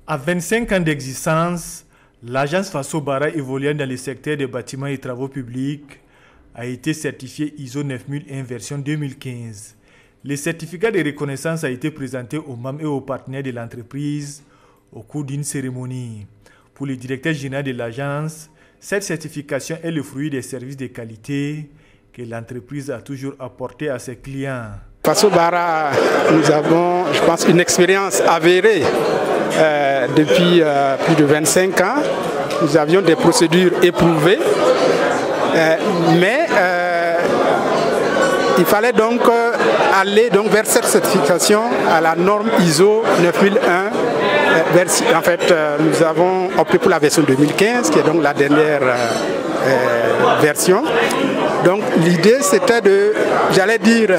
À 25 ans d'existence, l'agence Faso Bara évoluant dans le secteur des bâtiments et travaux publics a été certifiée ISO 9001 version 2015. Le certificat de reconnaissance a été présenté aux membres et aux partenaires de l'entreprise au cours d'une cérémonie. Pour le directeur général de l'agence, cette certification est le fruit des services de qualité que l'entreprise a toujours apporté à ses clients. Faso Bara, nous avons, je pense, une expérience avérée depuis plus de 25 ans. Nous avions des procédures éprouvées, mais il fallait donc aller vers cette certification à la norme ISO 9001. En fait, nous avons opté pour la version 2015, qui est donc la dernière version. Donc l'idée, c'était de, j'allais dire,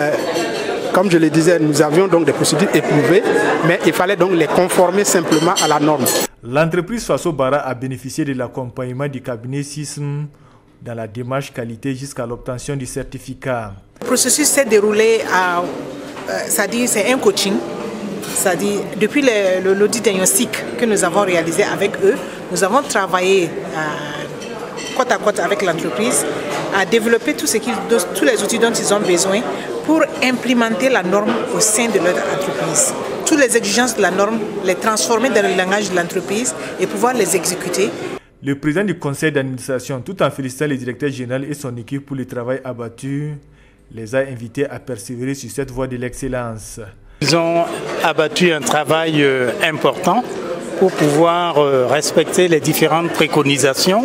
comme je le disais, nous avions donc des procédures éprouvées, mais il fallait donc les conformer simplement à la norme. L'entreprise Faso Bara a bénéficié de l'accompagnement du cabinet SISM dans la démarche qualité jusqu'à l'obtention du certificat. Le processus s'est déroulé c'est un coaching. C'est-à-dire, depuis l'audit diagnostic que nous avons réalisé avec eux, nous avons travaillé côte à côte avec l'entreprise à développer tous les outils dont ils ont besoin pour implémenter la norme au sein de leur entreprise. Toutes les exigences de la norme, les transformer dans le langage de l'entreprise et pouvoir les exécuter. Le président du conseil d'administration, tout en félicitant le directeur général et son équipe pour le travail abattu, les a invités à persévérer sur cette voie de l'excellence. Ils ont abattu un travail important pour pouvoir respecter les différentes préconisations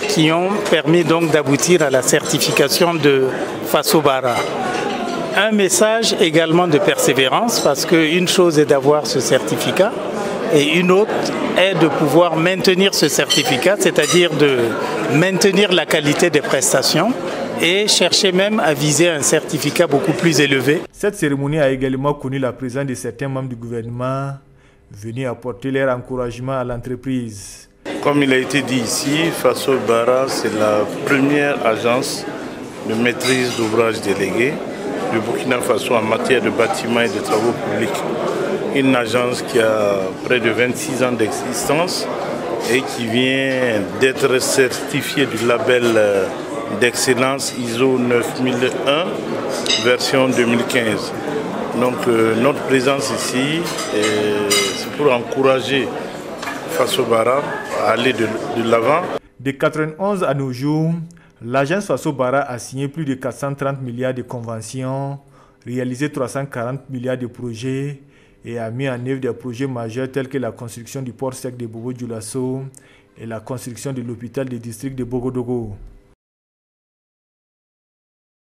qui ont permis donc d'aboutir à la certification de Faso Bara. Un message également de persévérance, parce qu'une chose est d'avoir ce certificat et une autre est de pouvoir maintenir ce certificat, c'est-à-dire de maintenir la qualité des prestations et chercher même à viser un certificat beaucoup plus élevé. Cette cérémonie a également connu la présence de certains membres du gouvernement venus apporter leur encouragement à l'entreprise. Comme il a été dit ici, Faso Bara, c'est la première agence de maîtrise d'ouvrage déléguée du Burkina Faso en matière de bâtiments et de travaux publics. Une agence qui a près de 26 ans d'existence et qui vient d'être certifiée du label d'excellence ISO 9001 version 2015. Donc notre présence ici, c'est pour encourager Faso Bara à aller de l'avant. De 91 à nos jours, l'agence Faso Bara a signé plus de 430 milliards de conventions, réalisé 340 milliards de projets et a mis en œuvre des projets majeurs tels que la construction du port sec de Bobo-Dioulasso et la construction de l'hôpital du district de Bogodogo.